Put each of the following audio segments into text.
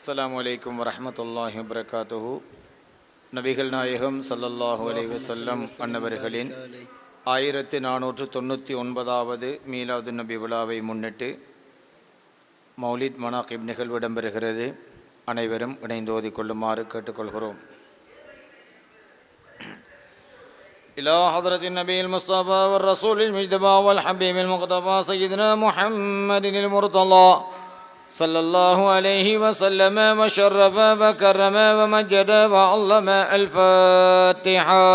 அஸ்ஸலாமு அலைக்கும் வரஹ்மத்துல்லாஹி வபரகாத்துஹு. நபிகள் நாயகம் ஸல்லல்லாஹு அலைஹி வஸல்லம் அன்னவர்களின் 1499வது மீலாது நபி விழாவை முன்னிட்டு மௌலித் மனாகிப் நிகழ்வு இடம்பெறுகிறது. அனைவரும் இணைந்து ஓதிக்கொள்ளுமாறு கேட்டுக்கொள்கிறோம். إلى حضرة النبي المصطفى والرسول المجتبى والحبيب المقتفى سيدنا محمد المرتضى صلى الله عليه وسلم وشرف وكرم ومجد وعظم. الفاتحة.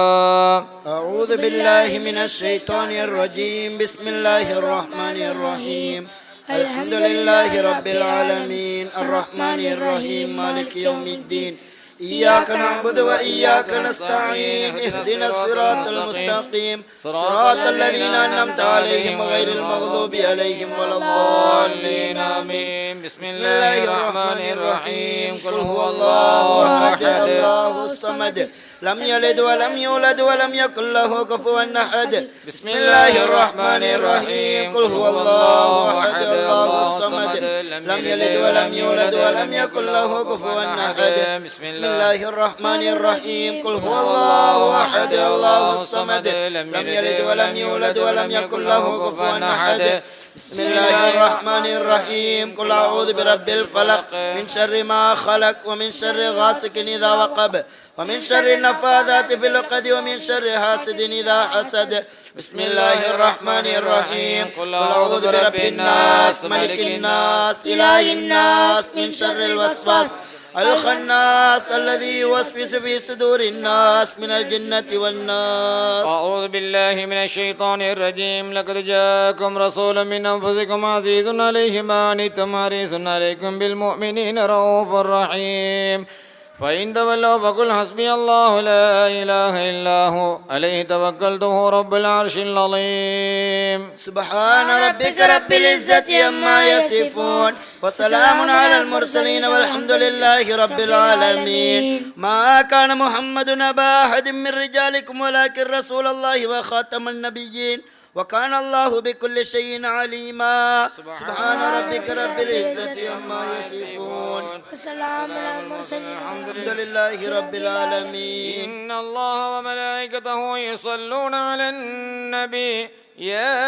أعوذ بالله من الشيطان الرجيم. بسم الله الرحمن الرحيم. الحمد لله رب العالمين الرحمن الرحيم مالك يوم الدين. إياك نعبد وإياك نستعين. اهدنا الصراط المستقيم صراط الذين أنعمت عليهم غير المغضوب عليهم ولا الضالين آمين. بسم الله الرحمن الرحيم. قل هو الله أحد الله الصمد لم يلد ولم يولد ولم يكن له كفوا أحد. بسم الله الرحمن الرحيم. قل هو الله أحد الله الصمد لم يلد ولم يولد ولم يكن له كفوا أحد. بسم الله الرحمن الرحيم. قل هو الله أحد الله الصمد لم يلد ولم يولد ولم يكن له كفوا أحد. بسم الله الرحمن الرحيم. قل أعوذ برب الفلق من شر ما خلق ومن شر غاسق إذا وقب ومن شر النفاثات في العقد ومن شر حاسد إذا حسد. بسم الله الرحمن الرحيم. قل أعوذ برب الناس ملك الناس إله الناس من شر الوسواس الخناس الذي يوسوس في صدور الناس من الجنة والناس. أعوذ بالله من الشيطان الرجيم. لقد جاءكم رسول من أنفسكم عزيز عليه ما عنتم حريص عليكم بالمؤمنين رؤوف رحيم. فإن تولوا فقل حسبي الله لا إله إلا هو عليه توكلت وهو رب العرش العظيم. سبحان ربك رب العزة عما يصفون وسلام على المرسلين والحمد لله رب العالمين. ما كان محمد أبا أحد من رجالكم ولكن رسول الله وخاتم النبيين وكان الله بكل شيء عليما. سبحان ربك رب العزة عما يصفون وسلام على المرسلين الحمد لله رب العالمين. إن الله وملائكته يصلون على النبي يا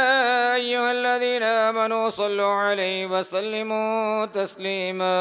أيها الذين آمنوا صلوا عليه وسلموا تسليما.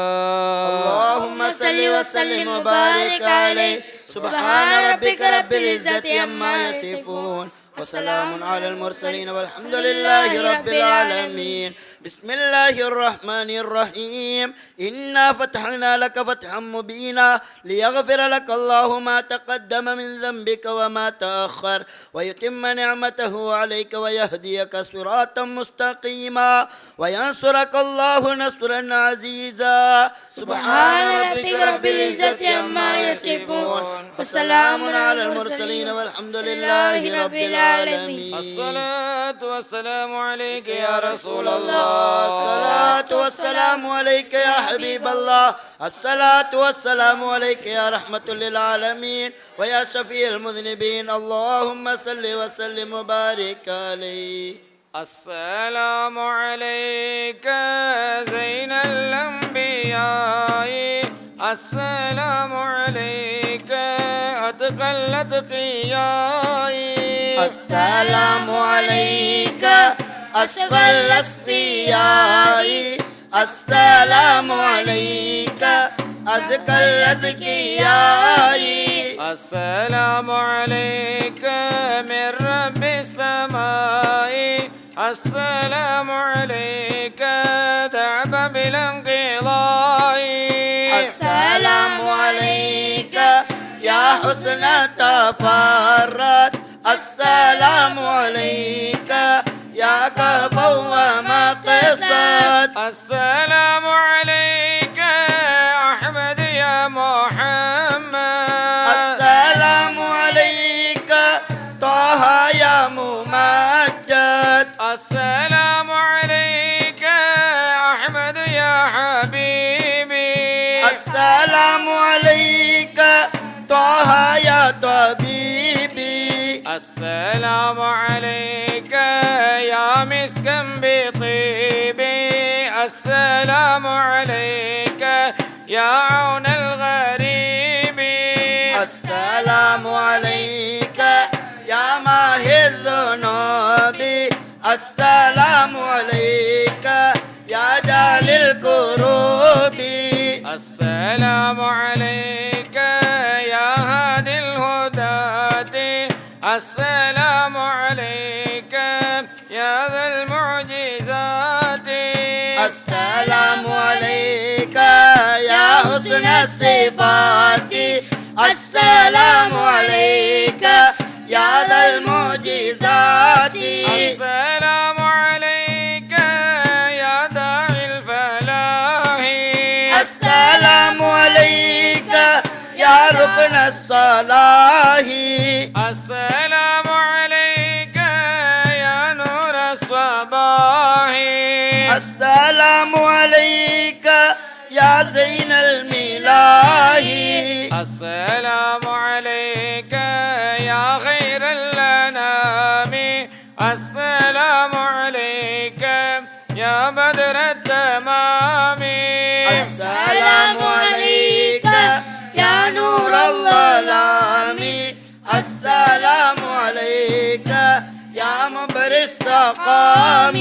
اللهم صل وسلم وبارك عليه. سبحان ربك رب العزة عما يصفون وسلام على المرسلين والحمد لله رب العالمين. بسم الله الرحمن الرحيم. إنا فتحنا لك فتحا مبينا ليغفر لك الله ما تقدم من ذنبك وما تأخر ويتم نعمته عليك ويهديك صراطا مستقيما وينصرك الله نصرا عزيزا. سبحان ربك رب العزة عما يصفون وسلام على المرسلين والحمد لله رب العالمين. الصلاة والسلام عليك يا رسول الله. الصلاة والسلام عليك يا حبيب الله. الصلاة والسلام عليك يا رحمة للعالمين ويا شفيع المذنبين. اللهم صل وسلم وبارك عليه. السلام عليك زين الأنبياء السلام عليك أتقى الأتقياء السلام عليك أسفى الأصفياء السلام عليك أزكى الأزكياء السلام عليك من رب السماء السلام عليك دعب بالانقضاء السلام عليك يا حسن تفرد السلام عليك يا كهفا وما قصد السلام عليك أحمد يا محمد السلام عليك طه يا ممجد السلام عليك أحمد يا حبيبي السلام عليك طه يا طبيبي السلام عليك يا مسكن بطيبي السلام عليك يا عون الغريب السلام عليك يا ماهي الذنوب السلام عليك يا جال الكروب السلام عليك يا هادي الهداة السلام عليك يا ذا المعجزات السلام عليك يا حسن الصفات السلام عليك يا ذا المعجزات السلام عليك يا داعي الفلاح السلام عليك يا ركن الصلاح السلام عليك يا نور الصباح السلام عليك يا زين الملاح السلام عليك يا خير الأنام السلام عليك يا بدر التمام السلام عليك يا نور الظلام السلام عليك يا مبرئ السقام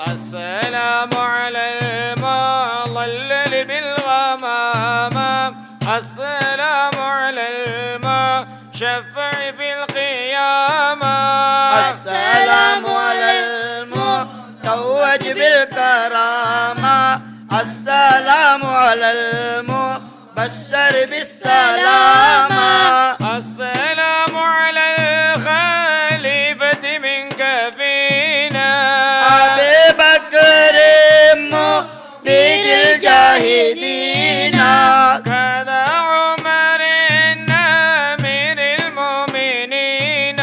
السلام على المضلل بالغمامة السلام على الماء شفع في القيامة السلام على المتوج بالكرامة السلام على المبشر بالسلامة السلام على الخليفة منك فينا أبي بكر مبيد الجاهدين كذا عمر أمير المؤمنين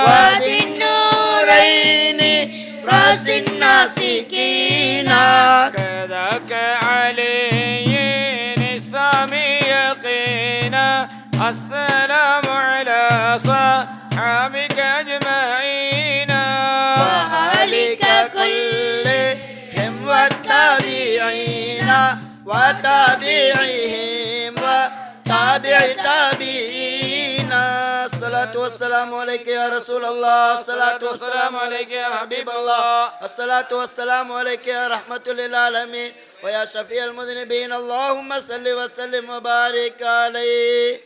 وذي النورين رأس الناسكين كذاك علي السامي يقينا السلام على صحابك أجمعين وأهلك كلهم والتابعين وتابعيهم وتابع تابعين الصلاة والسلام عليك يا رسول الله الصلاة والسلام عليك يا حبيب الله الصلاة والسلام عليك يا رحمة للعالمين ويا شفيع المذنبين اللهم صل وسلم وبارك عليه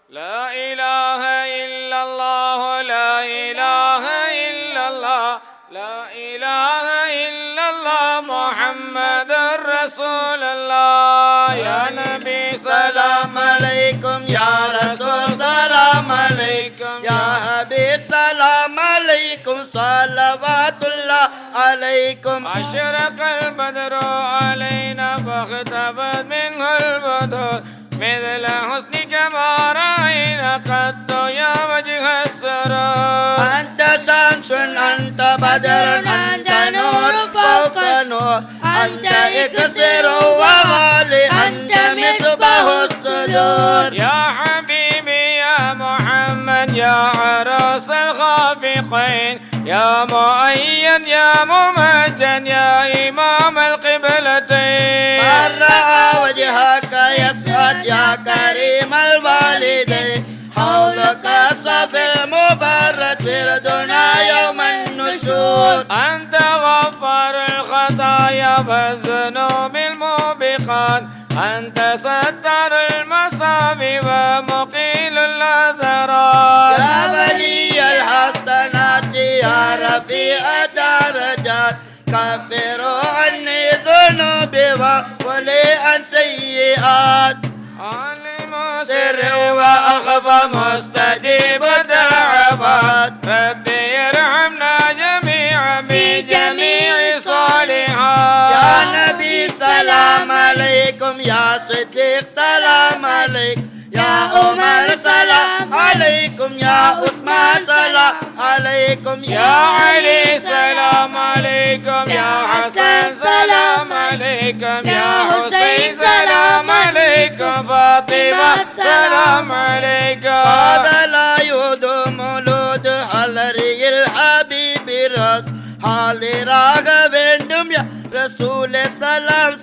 لا إله إلا الله لا إله إلا الله لا إله إلا الله محمد رسول الله يا نبي سلام عليكم يا رسول سلام عليكم يا حبيب سلام عليكم صلوات الله عليكم أشرق البدر علينا فاختفت منه البدر مثل حسنك ما رأينا قط يا وجه السرور أنت شمس أنت بدر أنت نور فوق نور أنت إكسر وغالي أنت مصباح الصدور يا حبيبي يا محمد يا عروس الخافقين يا مؤيد يا ممجد يا إمام القبلتين من رأى وجهك يسعد يا كريم الوالدين حولك الصف المبرد فردنا يوم النشور أنت غفار الخطايا والذنوب الموبقات أنت ستر المصاب ومقيل الأثرات يا ولي الحسنات يا رفيع الدرجات كفروا عني ذنوبي وولي عن سيئات عالم سر وأخفى مستجيب الدعوات ربي ارحمنا جميعا بجميع صالحات يا نبي سلام عليكم يا صديق سلام عليكم يا عمر سلام عليكم يا عثمان سلام عليكم يا علي سلام عليكم يا حسن سلام عليكم يا حسين سلام عليكم فاطمة سلام عليكم هذا لا يدوم مولود حضري الحبيب راس حالي راغ வேண்டும் يا رسول سلام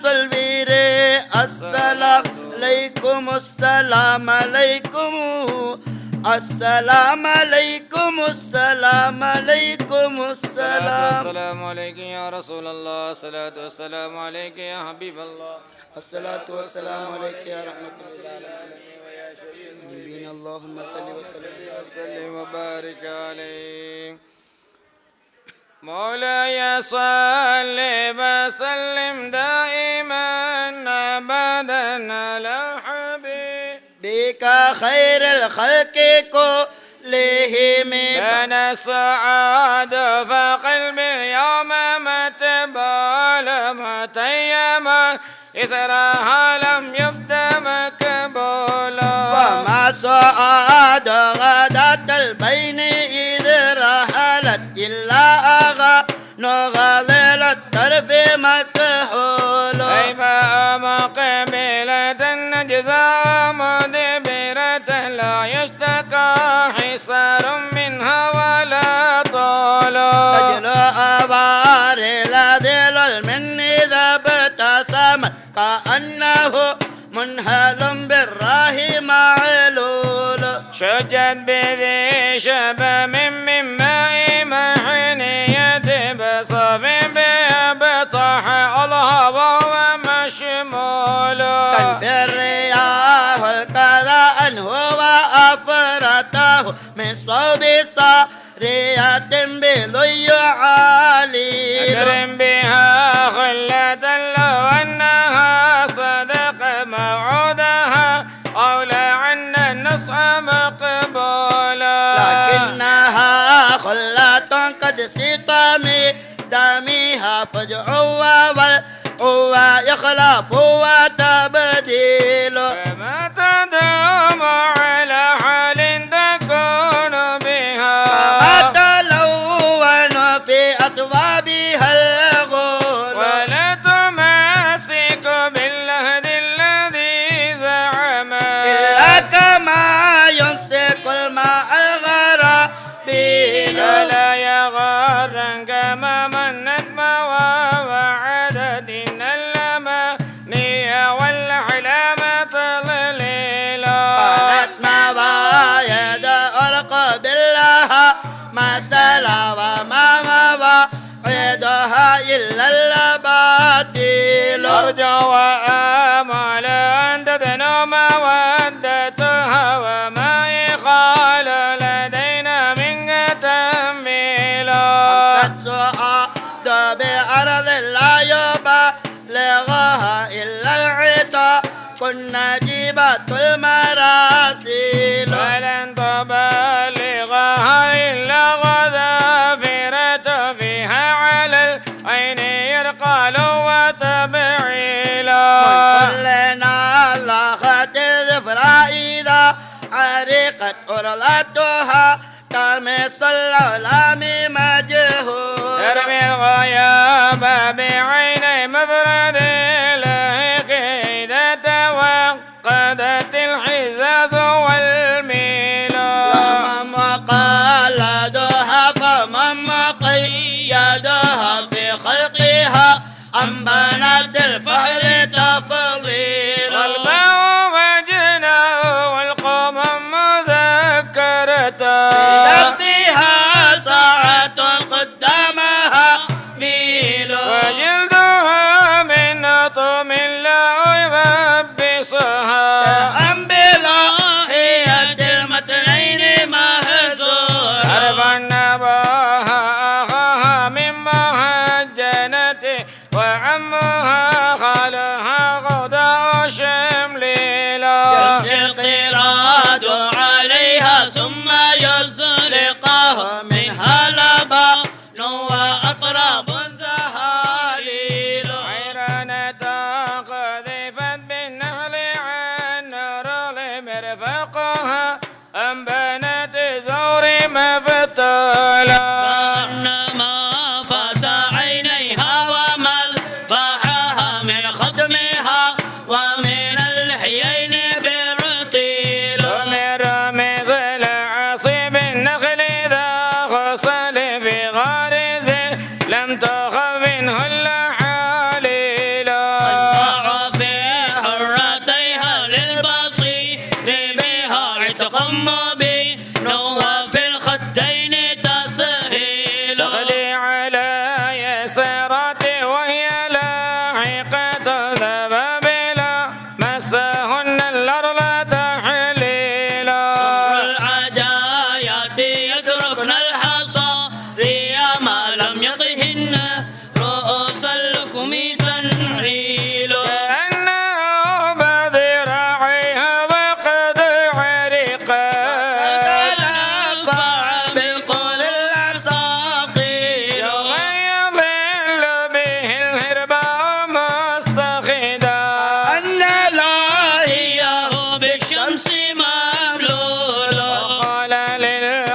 عليكم السلام عليكم السلام عليكم السلام عليكم السلام. السلام عليك يا رسول الله، الصلاة والسلام عليك يا حبيب الله، الصلاة والسلام عليك يا رحمة الله العالمين. اللهم صل وسلم وبارك عليه. مولاي صل وسلم دائما ابدا على بك خير الخلق كلهم. بين السعادة فقلبي اليوم متبال متيما إثرها لم يفد مقبولا. وما سعاد غداة البين إذ رحلت إلا أغا نغذل الطرف مكحول. كيف مقبلة النجزاء مدبرة لا يشتكى حصار منها ولا طول. تجل أبار ذل المن إذا ابتسمت كأنه منهل بالراه معلول. شجت بذي شبم من ماء محنية بصف بطح الهوى ومشمول. كان في الرياح الكذا أنه وأفرته من صوب سارية بلي عليل. أكرم بها خلة لو أنها صدق موعودها أولى عنا النصح مقبولا. لكنها خلة قد سطمي دمها فجعوا والقوى يخلف وتبديل. فما تدوم على حال تكون بها كما تلون في أثوابها الغول. ولا تماسك باللهد الذي زعما إلا كما يمسك الماء الغرابيل. ولا يغرنك ما منت ووعدت إن الأماني والأحلام تضليلا. قالت مواعيد ألقى بالله مثلا وما مواعيدها إلا الباطل. أرجو وآمل أن تدنو مودتها وما يقال لدينا منك تنبيلا. خمسة سعاد بأرض لا يبلغها إلا العطا كنا جيبة المراسيل. ولن تبلغها إلا غذافرة فيها على العين يرقال وتبعيلا. كلنا لاخت الذفر إذا عرقت أرلتها كمثل العلام مجهول. ترمي الغياب بعيني مفرد له إذا توقدت الحزاز والميل. لهم مقالدها فمن مقيدها في خلقها أم بنات الفحل تفضيل. قلبه وجناه والقوم مذكرته فيها ساعة قدامها ميل. وجلدها من أطم لا يبسها أم بلاحية المتنين مهزوها. عرف النباها أخاها من مهجنته وعمها خالها غدا شمليلا. القراد عليها ثم يزلقه منها لبن وأقرب زهاليل. عيرانة قذفت بالنهل عن رغل مرفقها أم بنات زور مفتولا. كأنما فات عينيها ومذبحها من خدمها ومن اللحيين برتيل. مثل عصيب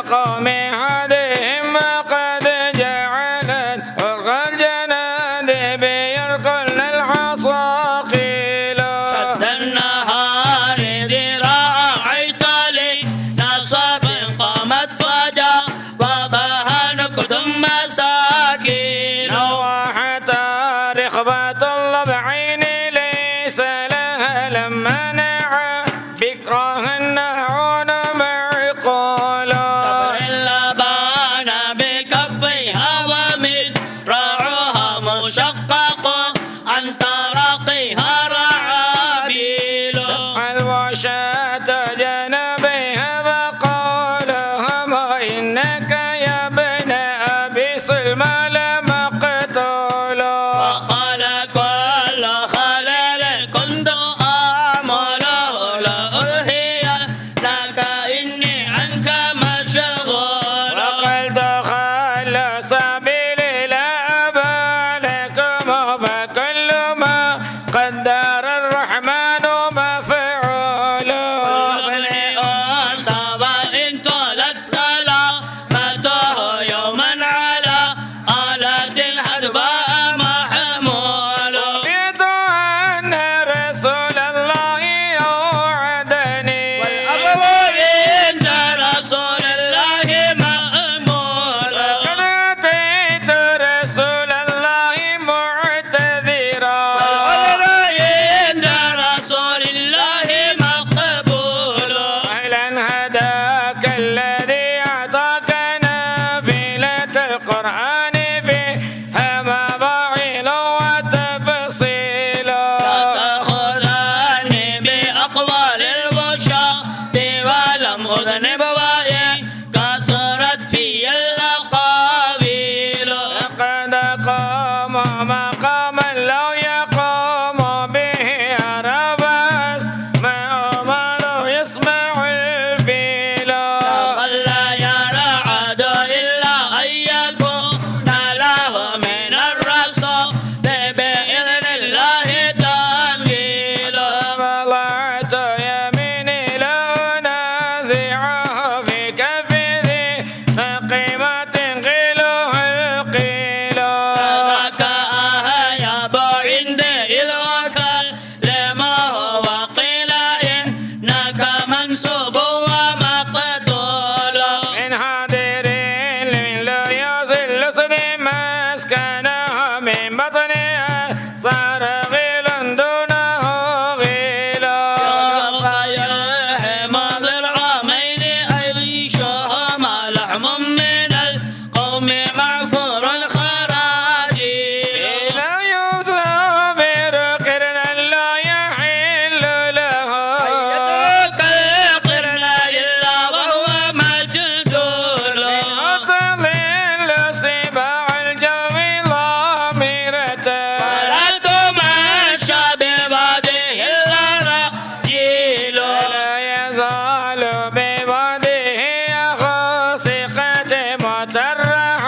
قوم هديهم قد جعلت فوق الجنادب يركلن الحصاقيل شد النهار ذراعي طلي نصف قامت فجا وبها نكد مساكين نواحت رخبة اللبعين ليس لها لما نعى بكرهن عون معقولا اللبان بكفيها ومذراعها مشقق عن ترقيها رعابيل الوشاة جنبيها فقالها ما إنك يا ابن أبي سلمى لمقتولا وقال كل خلل كنت آمله لألهي لك إني عنك مشغول وقد دخل سبيل لا أبا لكم فكل ما قدر الرحمن مفعولا ابن أنثى وإن طالت سلامته يوما على آلة الحدباء محمول رأيت أن رسول الله يوعدني والأبوين رسول الله مأمول قد أتيت رسول الله معتذرا والأبوين رسول الله مقبول أهلا هداك الذي أعطاك نافلة القرآن فيها مواعظ وتفصيلا تأخذني بأقوال الوشاة ولم أذنب وإن كثرت في الأقاويل لقد قام مقاما لو يقوم به عربس ما أمر يسمع الفيلا قل لا يرى عد إلا أن يكون له من الرسول بإذن الله تنزيل طلعت يميني لو نازعه في كفي ذي قيمة قيله القيلا ذاك أهيب عندي إذ وكلمه وقيل إنك منسوب ومقتول من هادر من لا يذل سن مسكنها من بطنها صار غيلا دونه غيلا يلهم ضرعمين عيشهما لحم من القوم معفور الخراجيل إذا يبثى برقرنا لا يحل له يترك القرن إلا وهو مجدول تضل سباع الجو ضامرة ولا تمشى ببعده الرجيل لا يزال بواديه خاصقة مترح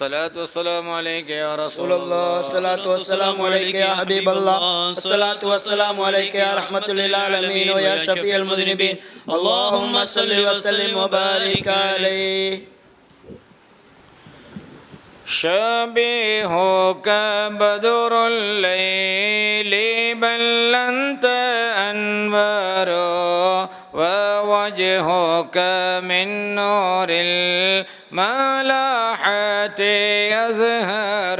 الصلاة والسلام عليك يا رسول رسول الله الصلاة والسلام عليك يا حبيب الله الصلاة والسلام عليك يا رحمة للعالمين ويا شفيع المذنبين اللهم صل وسلم وبارك عليه شبيهك بدر الليل بل أنت أنوار ووجهك من نور الملاحة يزهر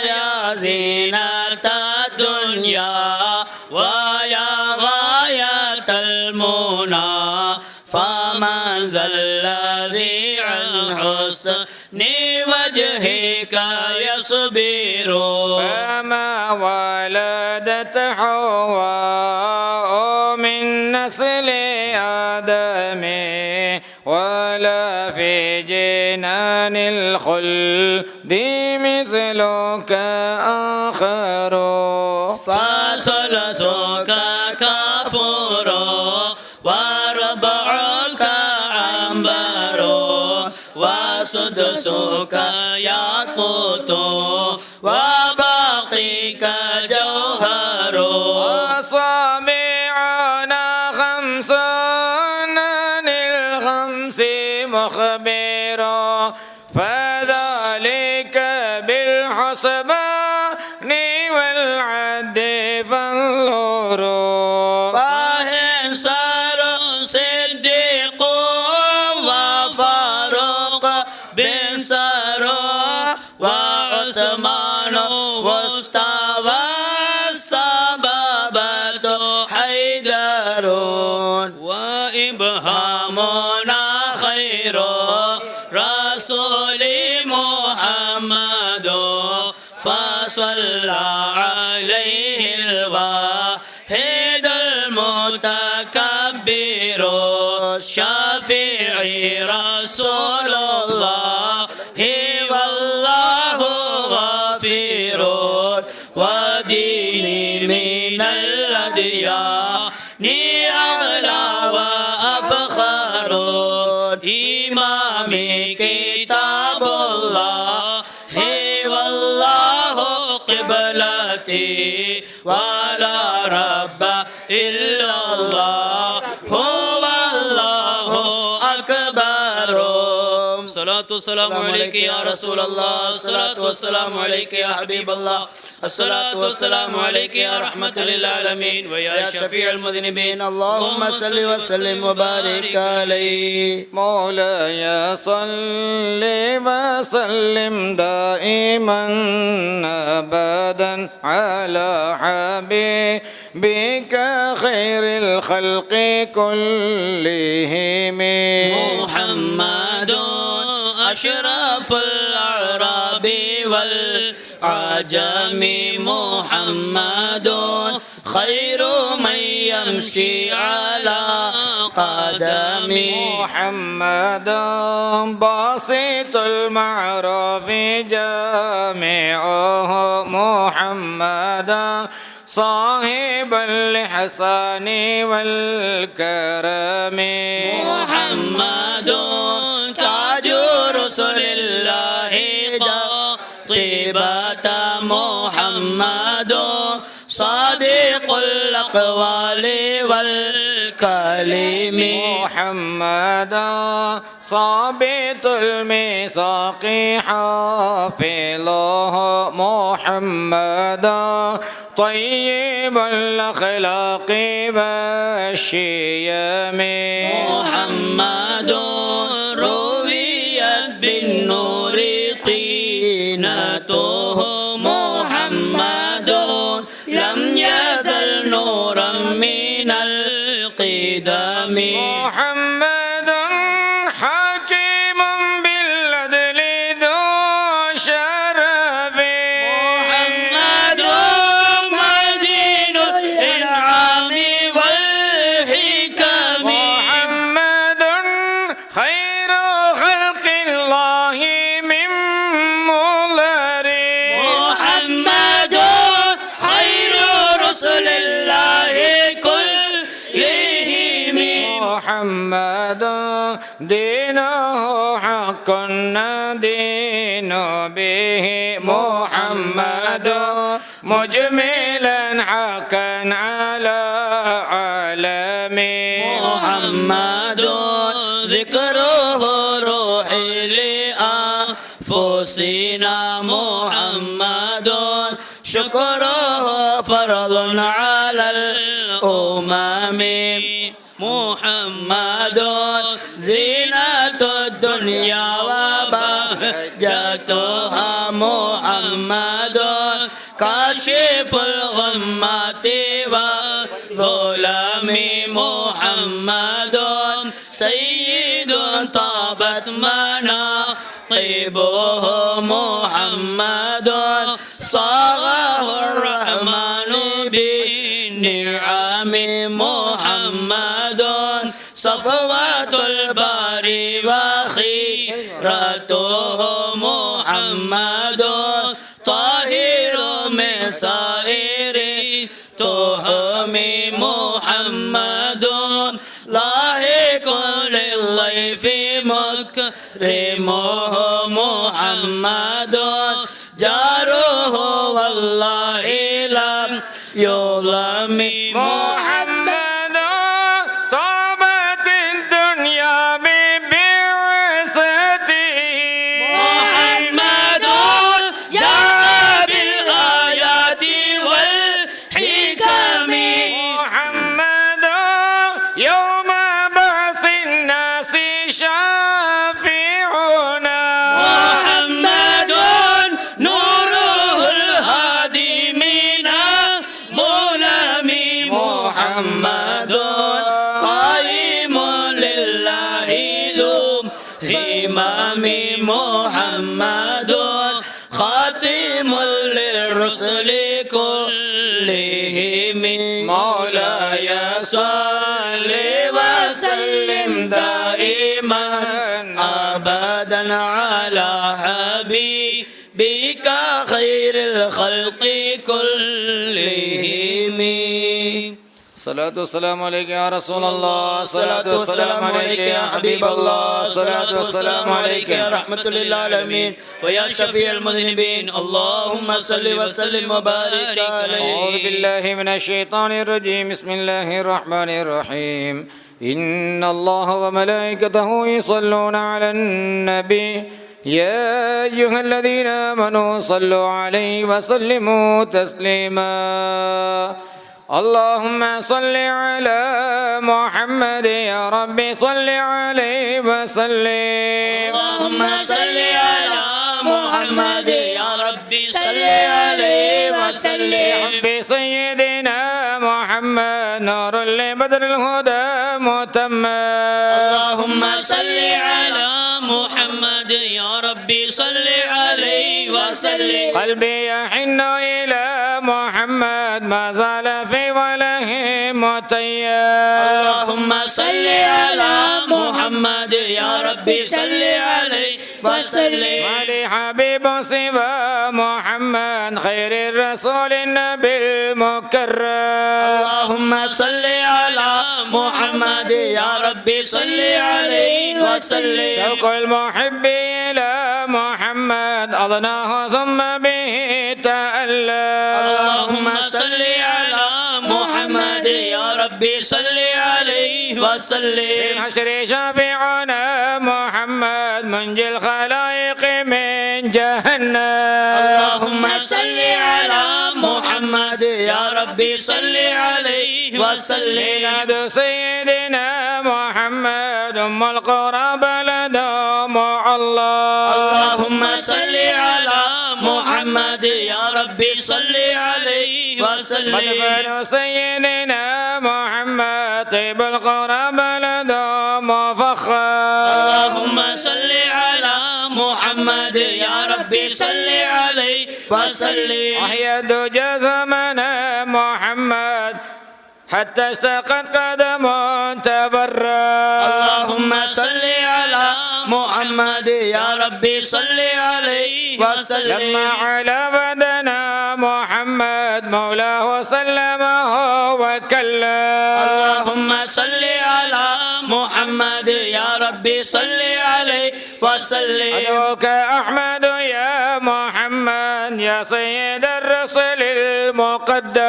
يا زينة الدنيا ويا غاية المنى فمن ذا الذي عن حسن وجهك يصبر فما ولدت حواء من نسل آدم ولا في جنان الخلد مثلك آخر فثلثك كفور وربعك عنبر وسدسك ياقوت وباقيك جوهر وصابعنا خمس عن الخمس مخبرا فذلك بالحسبان والعد فانظروا فهنسر صديق وفاروق بن سارو وعثمان واستوى السبابة حيدر وإبهامنا خير رسول محمد فصلى عليه الواحد المتكبر الشافعي رسول الله والله غفير وديني من الأديان أغلى وأفخر إمامي كتاب الله والله قبلتي ولا رب إلا الله هو الله أكبر الصلاة والسلام عليك يا رسول الله الصلاة والسلام عليك يا حبيب الله الصلاة والسلام عليك يا رحمة للعالمين ويا شفيع المذنبين اللهم صل وسلم وبارك عليه مولاي صل وسلم دائما أبدا على حبيبك خير الخلق كلهم محمد أشرف الأعراب والعجم محمد خير من يمشي على قدمه محمد باسط المعروف جامعه محمد صاحب الإحسان والكرم محمد تاج رسل الله طيبة محمد صادق الأقوال والكلم محمد ثابت الميثاق حافظه محمد طيب الأخلاق والشيم محمد رويت بالنور طينته محمد لم يزل نورا من القدم محمد حكيم بالعدل ذو شرف محمد مدين الإنعام والحكم محمد خير خلق الله من مضر محمد خير رسل الله كلهم محمد دينه حق دين به محمد مجملا حقا على عالمي محمد ذكره روحي لأنفسنا محمد شكره فرض على الأمم محمد زينة الدنيا وبهجتها محمد كاشف الغمات والظلم محمد سيد طابت مناقبه محمد صاغه الرحمن بالنعم محمد صفوة الباري وخيرته محمد طاهر من سائر تهم محمد لاحق للضيف مكرمه محمد جاره والله لم يظلم محمد طابت الدنيا ببعثته محمد جاء بالآيات والحكم محمد يوم بعث الناس شافعنا محمد نوره الهادي من الظلم محمد قائم لله ذو همم محمد خاتم للرسل كلهم مولاي صل وسلم دائما أبدا على حبيبك خير الخلق كلهم الصلاة والسلام عليك يا رسول الله الصلاة والسلام عليك يا حبيب الله الصلاة والسلام عليك يا رحمة للعالمين ويا شفيع المذنبين اللهم صل وسلم وبارك عليه أعوذ بالله من الشيطان الرجيم بسم الله الرحمن الرحيم إن الله وملائكته يصلون على النبي يا أيها الذين آمنوا صلوا عليه وسلموا تسليما اللهم صل على محمد يا رب صل عليه وسلم اللهم صل على محمد يا ربي صل عليه وسلم بسيدنا محمد نور لبدر الهدى متمم اللهم صل على محمد يا ربي صل عليه وسلم قلبي يحن إلى محمد ما زال في وله متيم اللهم صل على محمد يا ربي صل عليه وسلم ولي حبيب سوى محمد خير الرسول النبي المكرم اللهم صل على محمد يا ربي صل عليه وسلم شوق المحب إلى محمد أضناه ثم به تألم اللهم صل على محمد يا ربي صل عليه وسلم في الحشر شافعنا محمد منجي الخلائق من جهنم اللهم صل على محمد يا ربي صل عليه وسلم ميلاد سيدنا محمد أم القرى بلد مع الله اللهم صل على محمد يا ربي صل عليه وسلم مدفن سيدنا محمد طيب القرى بلد مفخر اللهم صل على محمد يا ربي صل عليه وسلم أحيا الدجى زمنا محمد حتى اشتقت قدم تبرى اللهم صل على محمد يا ربي صل عليه وسلم لما على بدنا محمد مولاه سلمه وكلم اللهم صل على محمد يا ربي صل عليه وسلم أدعوك أحمد يا محمد يا سيد الرسل المقدم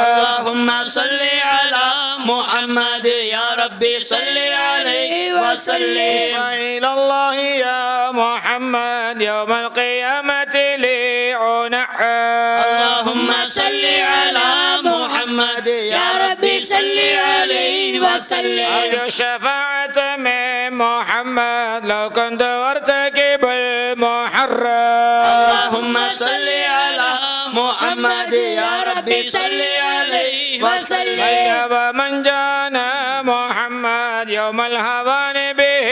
اللهم صل على محمد يا ربي صل عليه وسلم إلى الله يا محمد يوم القيامة لعنحا اللهم صل على محمد يا ربي صل عليه وسلم أرجو الشفاعة من محمد لو كنت أرتكب المحرم اللهم صل على محمد يا ربي صل عليه وسلم طيب من جانا محمد يوم الهوان به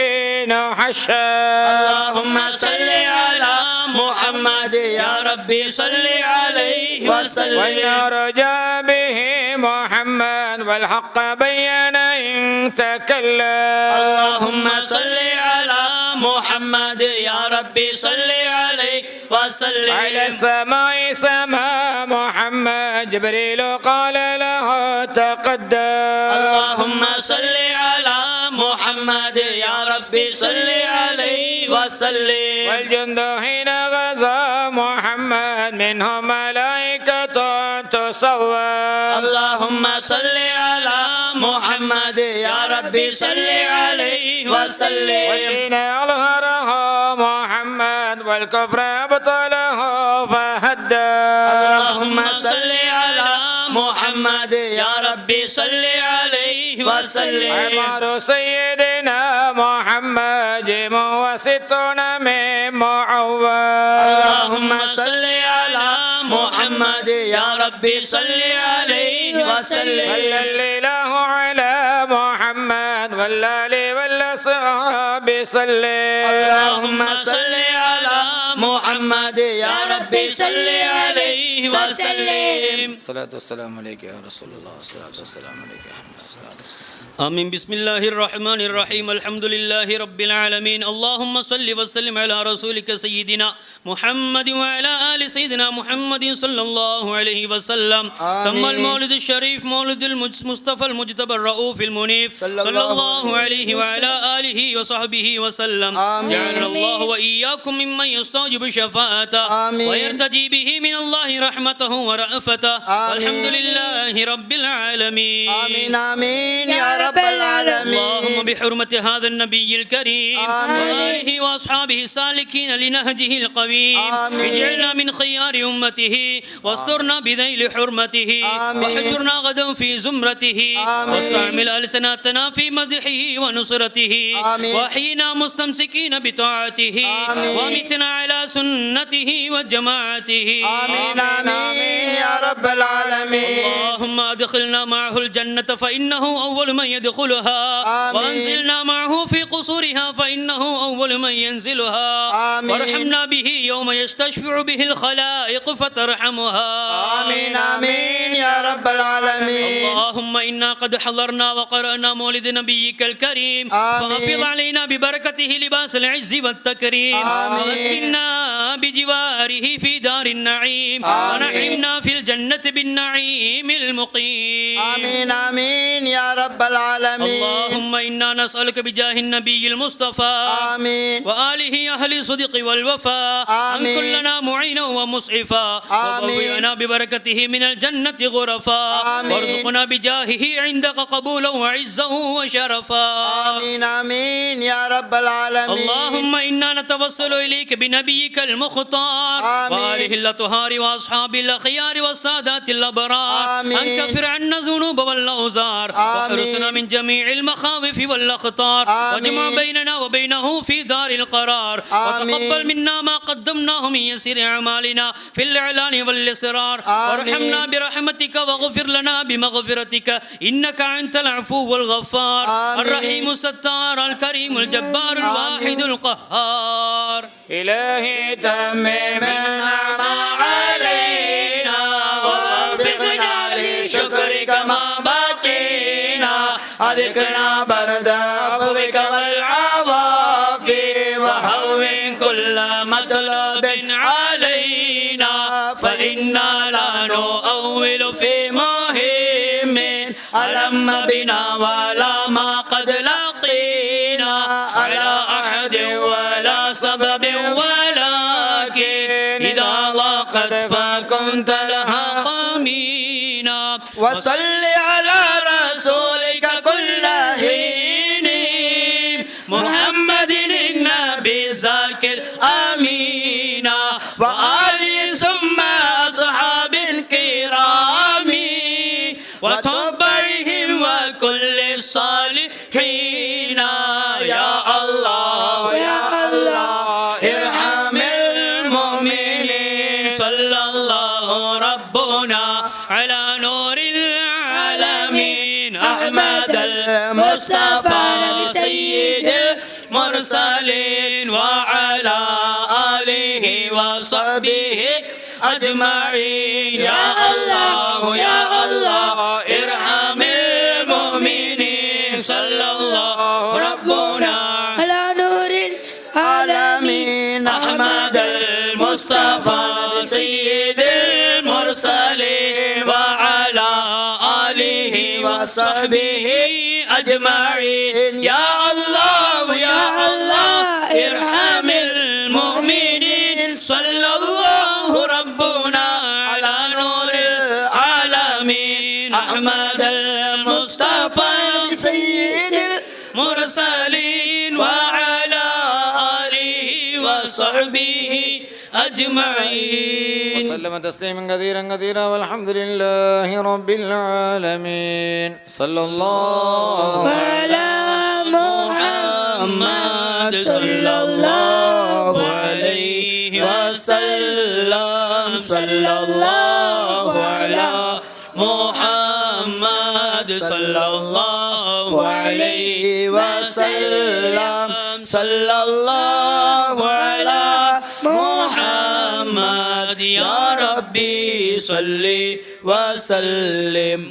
نحشى اللهم صل على محمد يا ربي صل عليه وسلم ويرجى به محمد والحق بين إن تكلم اللهم صل على محمد يا ربي صل عليه وسلم على السماء سما محمد جبريل قال له تقدم اللهم صل على محمد يا ربي صل عليه وسلم والجند حين غزا محمد منهم ملائكة تصور اللهم صل على محمد يا ربي صل عليه وسلم والدين أظهره محمد والكفر أبطله فهدى اللهم صل على محمد يا ربي صل عليه وسلم عمر سيدنا محمد جيم وستون من معوض اللهم صل على محمد يا ربي صل عليه وسلم صلى الإله على محمد والآل والأصحاب صلى اللهم صل على محمد يا ربي صل عليه وسلم الصلاة والسلام عليك يا رسول الله الصلاة والسلام عليك يا محمد الصلاة والسلام آمين بسم الله الرحمن الرحيم الحمد لله رب العالمين اللهم صل وسلم على رسولك سيدنا محمد وعلى آل سيدنا محمد صلى الله عليه وسلم تم المولد الشريف مولد المصطفى المجتبى الرؤوف المنيف صلى الله عليه وعلى آله وصحبه وسلم جعل الله وإياكم ممن يستوجب شفاعته ويرتجي به من الله رحمته ورأفته والحمد لله رب العالمين آمين آمين يا رب العالمين اللهم بحرمة هذا النبي الكريم وآله وأصحابه السالكين لنهجه القويم اجعلنا من خيار أمته واسترنا بذيل حرمته وحشرنا غدا في زمرته واستعمل ألسنتنا في مدحه ونصرته وأحينا مستمسكين بطاعته وامتنا على سنته وجماعته آمين آمين يا رب العالمين اللهم أدخلنا معه الجنة فإنه أول من يدخلها وأنزلنا معه في قصورها فإنه أول من ينزلها وارحمنا به يوم يستشفع به الخلائق فترحمها آمين آمين يا رب العالمين اللهم إنا قد حضرنا وقرأنا مولد نبيك الكريم فأفض علينا ببركته لباس العز والتكريم واسكننا بجواره في دار النعيم ونعمنا في الجنة بالنعيم المقيم آمين آمين يا رب العالمين اللهم إنا نسألك بجاه النبي المصطفى آمين وآله أهل الصدق والوفاء أن كلنا معينا ومسعفا وبوئنا ببركته من الجنة غرفا وارزقنا بجاهه عندك قبولا وعزا وشرفا آمين آمين يا رب العالمين اللهم إنا نتوسل إليك بنبيك المختار وآله الأطهار وأصحاب الأخيار والسادات الأبرار أن كفر عنا الذنوب والأوزار واحرسنا من جميع المخاوف والأخطار واجمع بيننا وبينه في دار القرار وتقبل منا ما قدمناه من يسير أعمالنا في الإعلان والإصرار وارحمنا برحمتك واغفر لنا بمغفرتك إنك أنت العفو والغفار الرحيم الستار الكريم الجبار الواحد القهار إلهي تمم النعم علينا ووفقنا لشكرك ما بقينا أذقنا برد عفوك والعوافي مطلب علينا فإنا لا نؤول في مهم ألم بنا ولا ما قد لقينا على أحد ولا سبب ولكن إذا ضاقت فكنت لها قمينا وصل على رسولك كل حين محمد النبي زاكر آمين وآله ثم أصحاب الكرام وتبعهم وكل الصالحين يا الله يا الله ارحم المؤمنين صلى الله ربنا على نور العالمين أحمد المصطفى سيد المرسلين وعلى آله وصحبه أجمعين يا الله يا الله ارحم المؤمنين صلى الله ربنا على نور العالمين أحمد المصطفى سيد المرسلين وعلى آله وصحبه أجمعين يا الله يا الله ارحم المؤمنين صلى الله ربنا على نور العالمين أحمد المصطفى سيد المرسلين وعلى آله وصحبه أجمعين وسلم تسليما كثيرا كثيرا والحمد لله رب العالمين صلى الله على محمد صلى الله عليه وسلم صلى الله على محمد صلى الله عليه وسلم صلى الله على محمد يا ربي صل وسلم.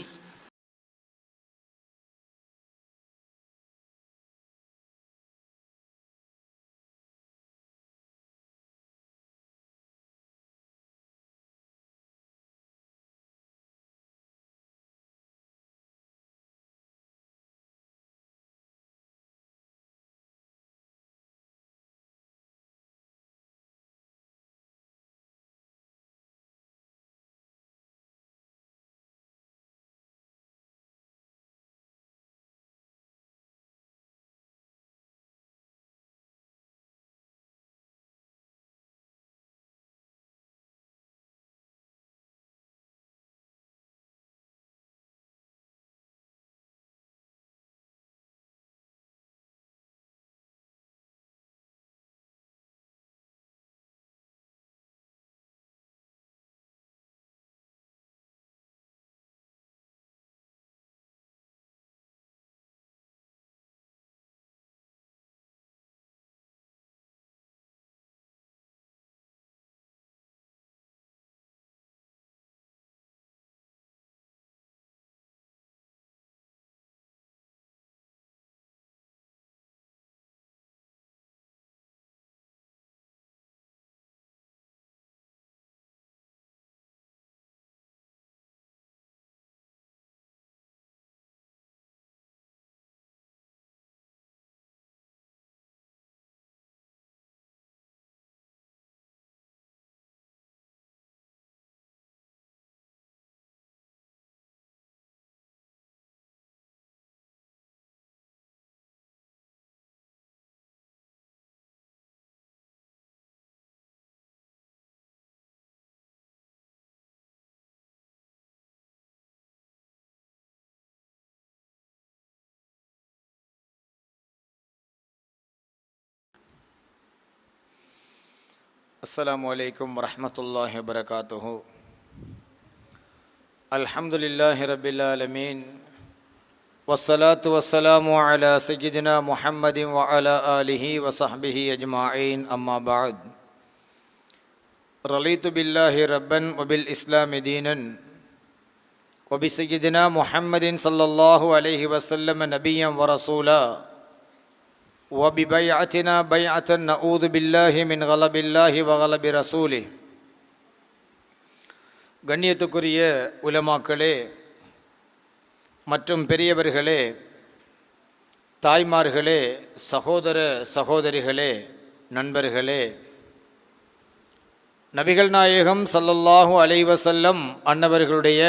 السلام عليكم ورحمة الله وبركاته. الحمد لله رب العالمين والصلاة والسلام على سيدنا محمد وعلى آله وصحبه أجمعين أما بعد. رضيت بالله ربا وبالإسلام دينا وبسيدنا محمد صلى الله عليه وسلم نبيا ورسولا وببيعتنا بيعة نعوذ بالله من غضب الله وغضب رسوله. கண்ணியத்துக்குரிய உலமாக்களே மற்றும் பெரியவர்களே, தாய்மார்களே, சகோதர சகோதரிகளே, நண்பர்களே, நபிகள் நாயகம் ஸல்லல்லாஹு அலைஹி வஸல்லம் அன்னவர்களுடைய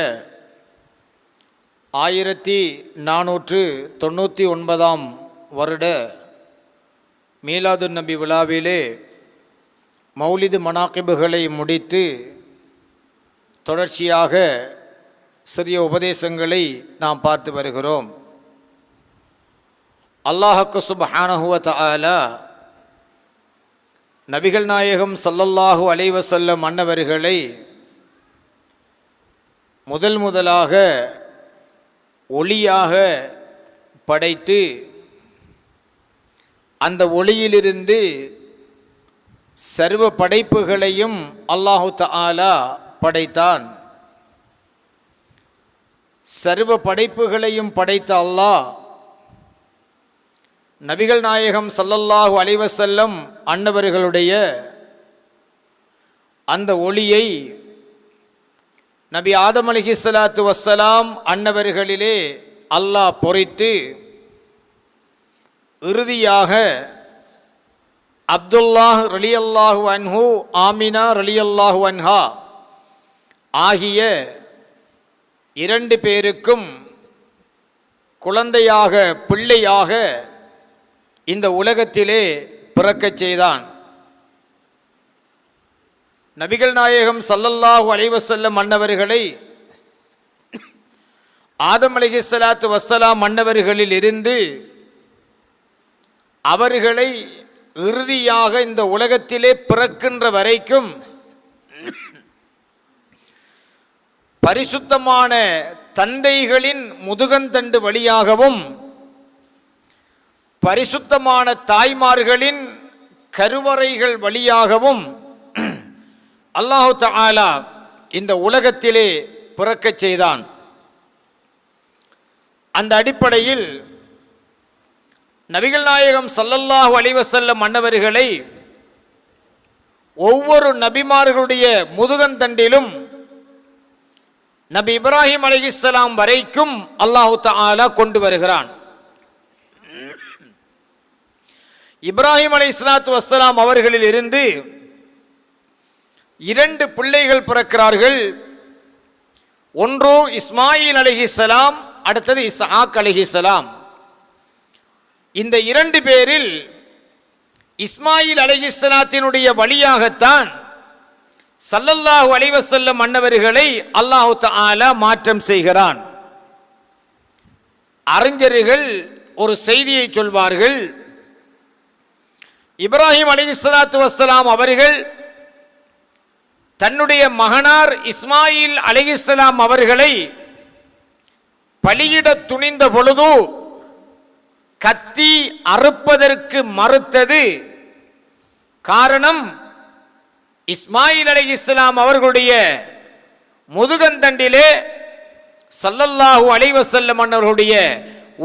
1499 வருட மீலாதுன் நபி விழாவிலே மௌலிது மனாகிபுகளை முடித்து தொடர்ச்சியாக சிறிய உபதேசங்களை நாம் பார்த்து வருகிறோம். அல்லாஹ்வுக்கு சுப்ஹானஹு வ தஆலா நபிகள் நாயகம் ஸல்லல்லாஹு அலைஹி வஸல்லம் அன்னவர்களை முதலாக ஒளியாக படைத்து அந்த ஒளியிலிருந்து சர்வ படைப்புகளையும் அல்லாஹு தஆலா படைத்தான். சர்வ படைப்புகளையும் படைத்த அல்லாஹ் நபிகள் நாயகம் ஸல்லல்லாஹு அலைஹி வஸல்லம் அன்னவர்களுடைய அந்த ஒளியை நபி ஆதம் அலைஹிஸ்ஸலாத்து வஸ்ஸலாம் அன்னவர்களிலே அல்லாஹ் பொறித்து இறுதியாக அப்துல்லாஹ் ரலியல்லாஹு அன்ஹு, ஆமினா ரலியல்லாஹு அன்ஹா ஆகிய 2 பேருக்கும் குழந்தையாக பிள்ளையாக இந்த உலகத்திலே பிறக்கச் செய்தான். நபிகள் நாயகம் ஸல்லல்லாஹு அலைஹி வஸல்லம் அன்னவர்களை ஆதம் அலைஹிஸ்ஸலாத்து வஸ்ஸலாம் அன்னவர்களில் இருந்து அவர்களை இறுதியாக இந்த உலகத்திலே பிறக்கின்ற வரைக்கும் பரிசுத்தமான தந்தைகளின் முதுகந்தண்டு வழியாகவும் பரிசுத்தமான தாய்மார்களின் கருவறைகள் வழியாகவும் அல்லாஹு தஆலா இந்த உலகத்திலே பிறக்கச் செய்தான். அந்த அடிப்படையில் நபிகள் நாயகம் ஸல்லல்லாஹு அலைஹி வஸல்லம் அன்னவர்களை ஒவ்வொரு நபிமார்களுடைய முதுகந்தண்டிலும் நபி இப்ராஹிம் அலைஹிஸ்ஸலாம் வரைக்கும் அல்லாஹு தஆலா கொண்டு வருகிறான். இப்ராஹிம் அலைஹிஸ்ஸலாத்து வஸ்ஸலாம் அவர்களில் இருந்து 2 பிள்ளைகள் பிறக்கிறார்கள். ஒன்று இஸ்மாயில் அலைஹிஸ்ஸலாம், அடுத்தது இஸ்ஹாக் அலைஹிஸ்ஸலாம். இந்த 2 பேரில் இஸ்மாயில் அலைஹிஸ்ஸலாத்தினுடைய வழியாகத்தான் ஸல்லல்லாஹு அலைஹி வஸல்லம் அன்னவர்களை அல்லாஹு தஆலா மாற்றம் செய்கிறான். அறிஞர்கள் ஒரு செய்தியை சொல்வார்கள். இப்ராஹிம் அலைஹிஸ்ஸலாத்து வஸ்ஸலாம் அவர்கள் தன்னுடைய மகனார் இஸ்மாயில் அலைஹிஸ்ஸலாம் அவர்களை பலியிட துணிந்த பொழுது கத்தி அறுப்பதற்கு மறுத்தது காரணம் இஸ்மாயில் அலைஹிஸ்ஸலாம் அவர்களுடைய முதுகந்தண்டிலே ஸல்லல்லாஹு அலைஹி வஸல்லம் அவர்களுடைய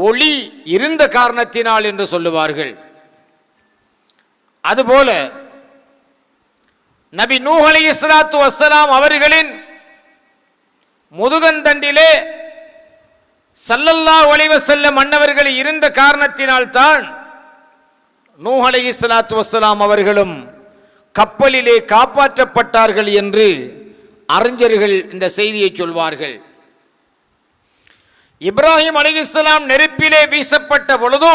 ஒளி இருந்த காரணத்தினால் என்று சொல்லுவார்கள். அதுபோல நபி நூஹ் அலைஹிஸ்ஸலாத்து வஸ்ஸலாம் அவர்களின் முதுகந்தண்டிலே ஸல்லல்லாஹு அலைஹி வஸல்லம் அன்னவர்கள் இருந்த காரணத்தினால் தான் நூஹ் அலைஹிஸ்ஸலாத்து வஸ்ஸலாம் அவர்களும் கப்பலிலே காப்பாற்றப்பட்டார்கள் என்று அறிஞர்கள் இந்த செய்தியை சொல்வார்கள். இப்ராஹிம் அலைஹிஸ்ஸலாம் நெருப்பிலே வீசப்பட்ட பொழுது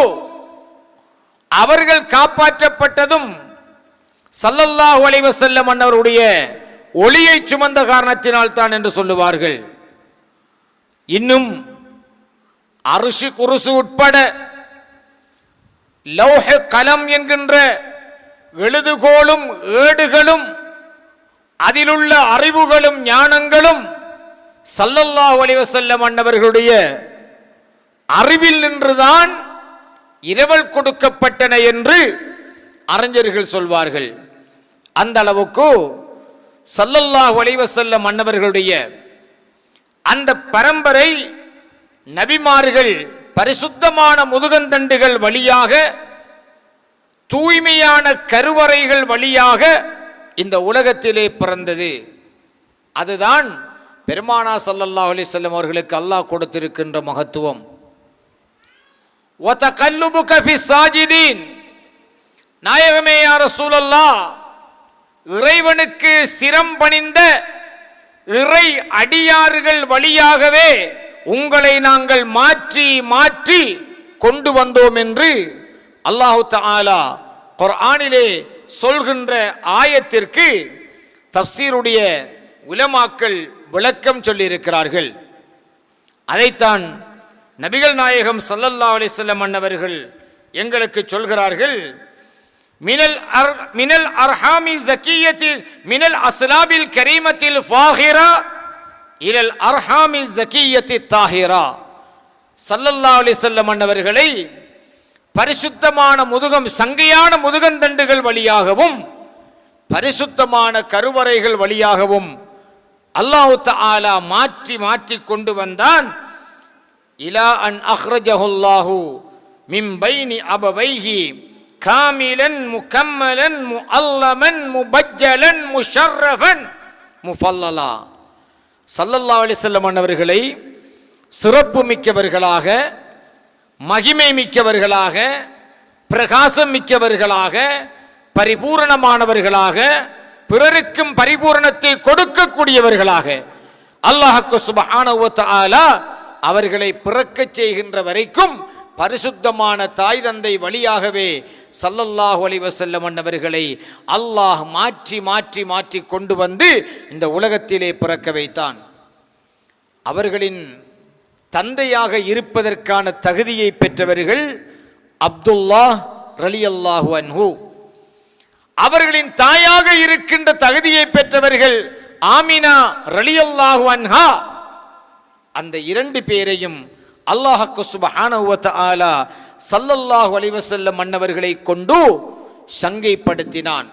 அவர்கள் காப்பாற்றப்பட்டதும் ஸல்லல்லாஹு அலைஹி வஸல்லம் அன்னவருடைய ஒளியை சுமந்த காரணத்தினால் தான் என்று சொல்லுவார்கள். இன்னும் அர்ஷ் குர்சி உட்பட லௌஹ கலம் என்கின்ற எழுதுகோலும் ஏடுகளும் அதிலுள்ள அறிவுகளும் ஞானங்களும் ஸல்லல்லாஹு அலைஹி வஸல்லம் அன்னவர்களுடைய அறிவில் நின்றுதான் இரவல் கொடுக்கப்பட்டன என்று அறிஞர்கள் சொல்வார்கள். அந்த அளவுக்கு ஸல்லல்லாஹு அலைஹி வஸல்லம் அன்னவர்களுடைய அந்த பரம்பரை நபிமார்கள் பரிசுத்தமான முதுகந்தண்டுகள் வழியாக தூய்மையான கருவறைகள் வழியாக இந்த உலகத்திலே பிறந்தது. அதுதான் பெருமானா ஸல்லல்லாஹு அலைஹி வஸல்லம் அவர்களுக்கு அல்லாஹ் கொடுத்திருக்கின்ற மகத்துவம். வதகல்லுபுக ஃபிஸ் சாஜிதீன், நாயகமே யா ரசூலல்லாஹ், இறைவனுக்கு சிரம் பணிந்த இறை அடியார்கள் வழியாகவே உங்களை நாங்கள் மாற்றி மாற்றி கொண்டு வந்தோம் என்று அல்லாஹு தஆலா குர்ஆனிலே சொல்கின்ற ஆயத்திற்கு தஃப்சீருடைய உலமாக்கள் விளக்கம் சொல்லியிருக்கிறார்கள். அதைத்தான் நபிகள் நாயகம் ஸல்லல்லாஹு அலைஹி வஸல்லம் அன்னவர்கள் எங்களுக்கு சொல்கிறார்கள். மினல் அர்ஹாமி ஸகியத்தி மினல் அஸ்லாபில் கரீமத்தில் ஃபாஹிரா இலல் அர்ஹாமி ஸகியத்தி தாஹிரா. ஸல்லல்லாஹு அலைஹி வஸல்லம் அன்னவர்களை பரிசுத்தமான முதுகம் சங்கையான முதுகந்தண்டுகள் வழியாகவும் பரிசுத்தமான கருவறைகள் வழியாகவும் அல்லாஹு தஆலா மாற்றி மாற்றி கொண்டு வந்தான். இலா அன் அஹ்ரஜஹுல்லாஹு மின் பைனி அபவைஹி காமிலன் முகம்மலன் முஅல்லமன் முபஜ்ஜலன் முஷர்ரஃபன் முஃபல்லலா. ஸல்லல்லாஹு அலைஹி வஸல்லம் அவர்களை சிறப்பு மிக்கவர்களாக, மகிமை மிக்கவர்களாக, பிரகாசம் மிக்கவர்களாக, பரிபூரணமானவர்களாக, பிறருக்கும் பரிபூரணத்தை கொடுக்கக்கூடியவர்களாக அல்லாஹ் சுப்ஹானஹு வ தஆலா அவர்களை பிறக்கச் செய்கின்ற வரைக்கும் பரிசுத்தமான தாய் தந்தை வழியாகவே ஸல்லல்லாஹு அலைஹி வஸல்லம் அவர்களை அல்லாஹ் மாற்றி மாற்றி மாற்றி கொண்டு வந்து இந்த உலகத்திலே பிறக்க வைத்தான். அவர்களின் தந்தையாக இருப்பதற்கான தகுதியை பெற்றவர்கள் அப்துல்லாஹ் ரலியல்லாஹு அன்ஹு. அவர்களின் தாயாக இருக்கின்ற தகுதியை பெற்றவர்கள் ஆமினா ரலியல்லாஹு அன்ஹா. அந்த இரண்டு பேரையும் அல்லாஹ் சுப்ஹானஹு வ தஆலா ஸல்லல்லாஹு அலைஹி வஸல்லம் அன்னவர்களை கொண்டு சங்கைப்படுத்தினான்.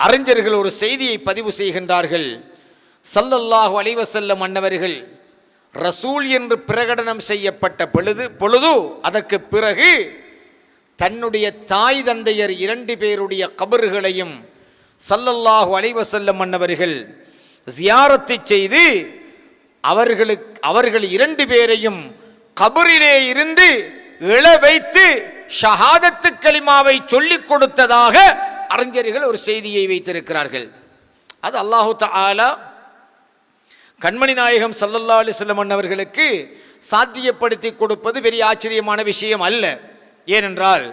அறிஞர்கள் ஒரு செய்தியை பதிவு செய்கின்றார்கள். ஸல்லல்லாஹு அலைஹி வஸல்லம் அன்னவர்கள் ரசூல் என்று பிரகடனம் செய்யப்பட்ட பொழுது அதற்கு பிறகு தன்னுடைய தாய் தந்தையர் இரண்டு பேருடைய கபர்களையும் ஸல்லல்லாஹு அலைஹி வஸல்லம் அன்னவர்கள் ஜியாரத்து செய்து அவர்கள் இரண்டு பேரையும் கபரிலே இருந்து எழ வைத்து ஷஹாதத்து கலிமாவை சொல்லிக் கொடுத்ததாக அறிஞர்கள் ஒரு செய்தியை வைத்திருக்கிறார்கள். அது அல்லாஹு தஆலா கண்மணி நாயகம் ஸல்லல்லாஹு அலைஹி வஸல்லம் அவர்களுக்கு சாத்தியப்படுத்தி கொடுப்பது பெரிய ஆச்சரியமான விஷயம் அல்ல. ஏனென்றால்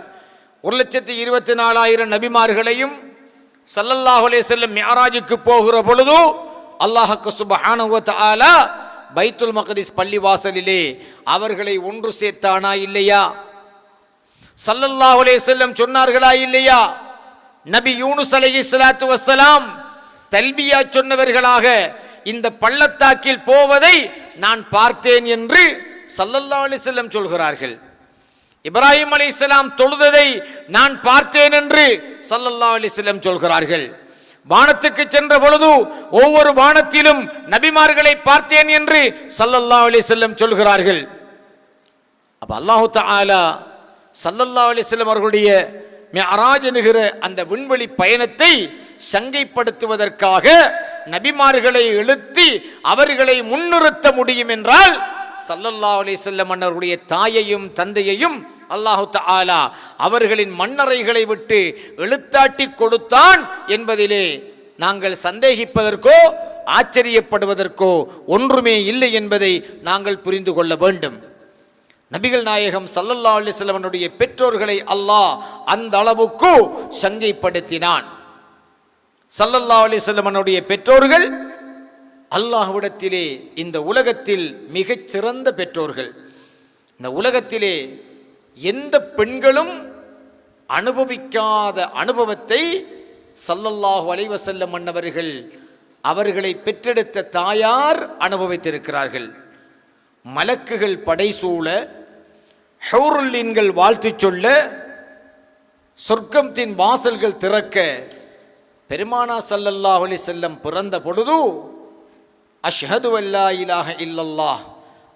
1,24,000 நபிமார்களையும் ஸல்லல்லாஹு அலைஹி வஸல்லம் மிஅராஜுக்கு போகிற பொழுது அல்லாஹ் சுப்ஹானஹு வ தஆலா பைத்துல் மக்திஸ் பள்ளிவாசலிலே அவர்களை ஒன்று சேர்த்தானா இல்லையா? ஸல்லல்லாஹு அலைஹி வஸல்லம் சொன்னார்களா இல்லையா? நபி யூனுஸ் அலைஹிஸ்ஸலாத்து வஸ்ஸலாம் தல்பியா சொன்னவர்களாக இந்த பள்ளத்தாக்கில் போவதை நான் பார்த்தேன் என்று ஸல்லல்லாஹு அலைஹி வஸல்லம் சொல்கிறார்கள். இப்ராஹிம் அலைஹிஸ்ஸலாம் தொழுததை நான் பார்த்தேன் என்று ஸல்லல்லாஹு அலைஹி வஸல்லம் சொல்கிறார்கள். வானத்துக்கு சென்ற பொழுது ஒவ்வொரு வானத்திலும் நபிமார்களை பார்த்தேன் என்று ஸல்லல்லாஹு அலைஹி வஸல்லம் சொல்கிறார்கள். அப்ப அல்லாஹ் தஆலா ஸல்லல்லாஹு அலைஹி வஸல்லம் அவர்களுடைய மிஅராஜ் என்கிற அந்த விண்வெளி பயணத்தை சங்கைப்படுத்துவதற்காக நபிமார்களை எழுத்தி அவர்களை முன்னிறுத்த முடியும் என்றால் ஸல்லல்லாஹு அலைஹி வஸல்லம் அவர்களுடைய தாயையும் தந்தையையும் அல்லாஹ் தஆலா அவர்களின் மண்ணறைகளை விட்டு எழுத்தாட்டி கொடுத்தான் என்பதிலே நாங்கள் சந்தேகிப்பதற்கோ ஆச்சரியப்படுவதற்கோ ஒன்றுமே இல்லை என்பதை நாங்கள் புரிந்து கொள்ள வேண்டும். நபிகள் நாயகம் ஸல்லல்லாஹு அலைஹி வஸல்லம் அவருடைய பெற்றோர்களை அல்லாஹ் அந்த அளவுக்கு சங்கைப்படுத்தினான். ஸல்லல்லாஹு அலைஹி வஸல்லம் அவருடைய பெற்றோர்கள் அல்லாஹ்விடத்திலே இந்த உலகத்தில் மிகச் சிறந்த பெற்றோர்கள். இந்த உலகத்திலே எந்த பெண்களும் அனுபவிக்காத அனுபவத்தை ஸல்லல்லாஹு அலைஹி வஸல்லம் அவர்கள் அவர்களை பெற்றெடுத்த தாயார் அனுபவித்திருக்கிறார்கள். மலக்குகள் படைசூழ, ஹூருல்லீன்கள் வாழ்த்து சொல்ல, சொர்க்கத்தின் வாசல்கள் திறக்க பெருமானா ஸல்லல்லாஹு அலைஹி வஸல்லம் பிறந்த பொழுது அஷ்ஹது அல்லா இலாஹ இல்லல்லாஹ்,